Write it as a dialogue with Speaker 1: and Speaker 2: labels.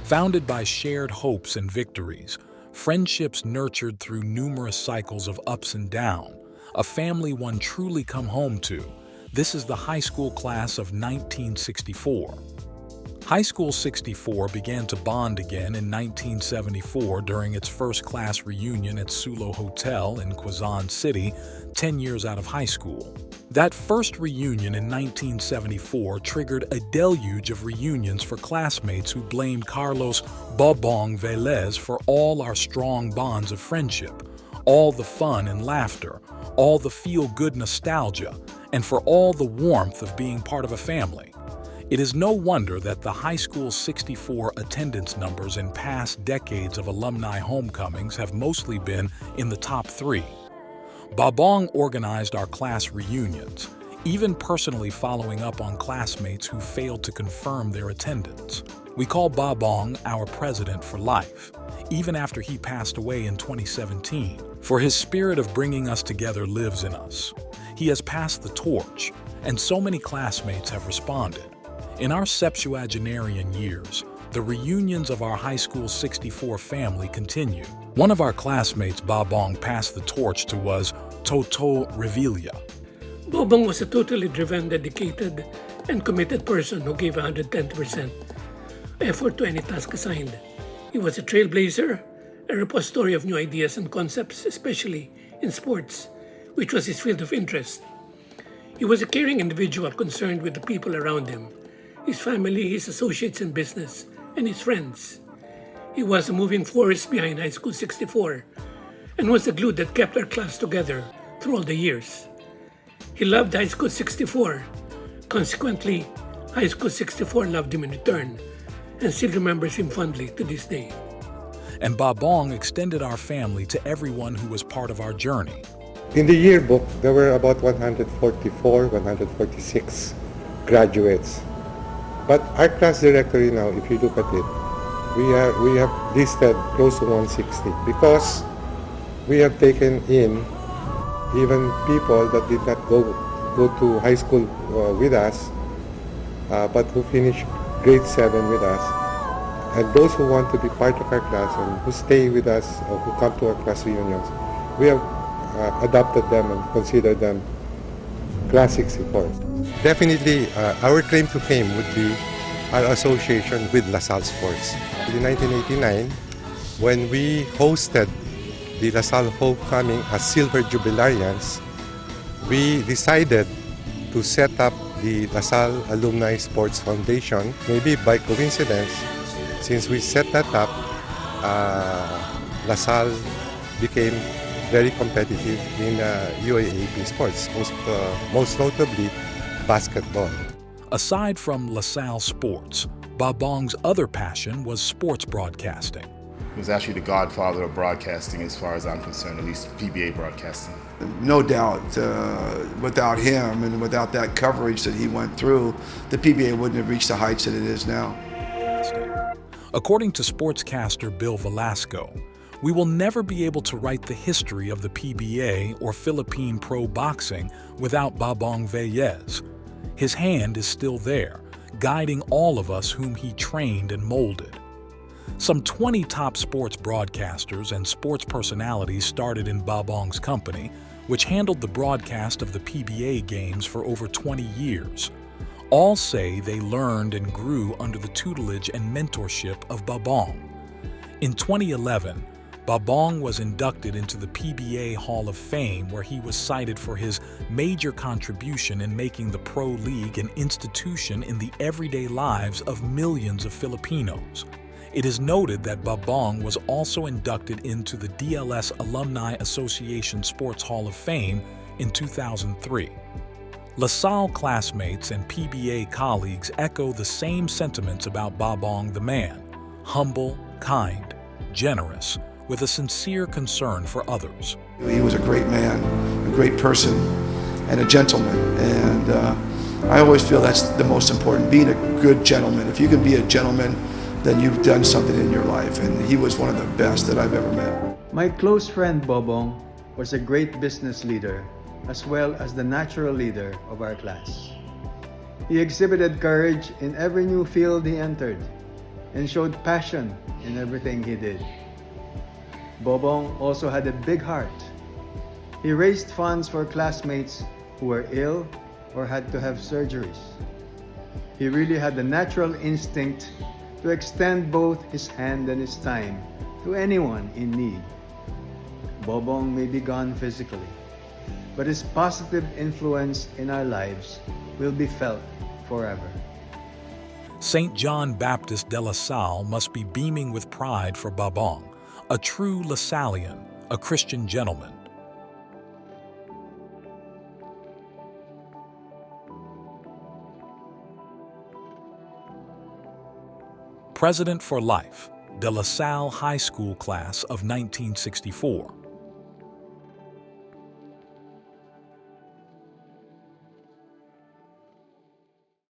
Speaker 1: Founded by shared hopes and victories, friendships nurtured through numerous cycles of ups and downs, a family one truly come home to. This is the high school class of 1964. High School 64 began to bond again in 1974 during its first class reunion at Sulo Hotel in Quezon City, 10 years out of high school. That first reunion in 1974 triggered a deluge of reunions for classmates who blamed Carlos Bobong Velez for all our strong bonds of friendship, all the fun and laughter, all the feel-good nostalgia, and for all the warmth of being part of a family. It is no wonder that the High School 64 attendance numbers in past decades of alumni homecomings have mostly been in the top 3. Bobong organized our class reunions, even personally following up on classmates who failed to confirm their attendance. We call Bobong our president for life, even after he passed away in 2017, for his spirit of bringing us together lives in us. He has passed the torch, and so many classmates have responded. In our septuagenarian years, the reunions of our High School 64 family continue. One of our classmates Bobong passed the torch to was Toto Revilla.
Speaker 2: Bobong was a totally driven, dedicated, and committed person who gave 110% effort to any task assigned. He was a trailblazer, a repository of new ideas and concepts, especially in sports, which was his field of interest. He was a caring individual concerned with the people around him, his family, his associates in business, and his friends. He was a moving force behind High School 64 and was the glue that kept our class together through all the years. He loved High School 64. Consequently, High School 64 loved him in return and still remembers him fondly to this day.
Speaker 1: And Bobong extended our family to everyone who was part of our journey.
Speaker 3: In the yearbook, there were about 144, 146 graduates. But our class directory now, if you look at it, we have listed close to 160 because we have taken in even people that did not go to high school with us, but who finished grade 7 with us. And those who want to be part of our class and who stay with us or who come to our class reunions, we have adopted them and considered them Class 64. Definitely, our claim to fame would be our association with LaSalle Sports. In 1989, when we hosted the LaSalle Homecoming as Silver Jubilarians, we decided to set up the LaSalle Alumni Sports Foundation. Maybe by coincidence, since we set that up, LaSalle became very competitive in UAAP sports, most notably basketball.
Speaker 1: Aside from LaSalle sports, Bobong's other passion was sports broadcasting.
Speaker 4: He was actually the godfather of broadcasting as far as I'm concerned, at least PBA broadcasting.
Speaker 5: No doubt, without him and without that coverage that he went through, the PBA wouldn't have reached the heights that it is now.
Speaker 1: According to sportscaster Bill Velasco, we will never be able to write the history of the PBA or Philippine pro boxing without Bobong Velez. His hand is still there, guiding all of us whom he trained and molded. Some 20 top sports broadcasters and sports personalities started in Bobong's company, which handled the broadcast of the PBA games for over 20 years. All say they learned and grew under the tutelage and mentorship of Bobong. In 2011, Bobong was inducted into the PBA Hall of Fame, where he was cited for his major contribution in making the Pro League an institution in the everyday lives of millions of Filipinos. It is noted that Bobong was also inducted into the DLS Alumni Association Sports Hall of Fame in 2003. LaSalle classmates and PBA colleagues echo the same sentiments about Bobong the man: humble, kind, generous, with a sincere concern for others.
Speaker 5: He was a great man, a great person, and a gentleman. And I always feel that's the most important, being a good gentleman. If you can be a gentleman, then you've done something in your life. And he was one of the best that I've ever met.
Speaker 6: My close friend Bobong was a great business leader, as well as the natural leader of our class. He exhibited courage in every new field he entered. and showed passion in everything he did. Bobong also had a big heart. He raised funds for classmates who were ill or had to have surgeries. He really had the natural instinct to extend both his hand and his time to anyone in need. Bobong may be gone physically, but his positive influence in our lives will be felt forever.
Speaker 1: St. John Baptist de La Salle must be beaming with pride for Bobong, a true Lasallian, a Christian gentleman. President for Life, De La Salle High School Class of 1964.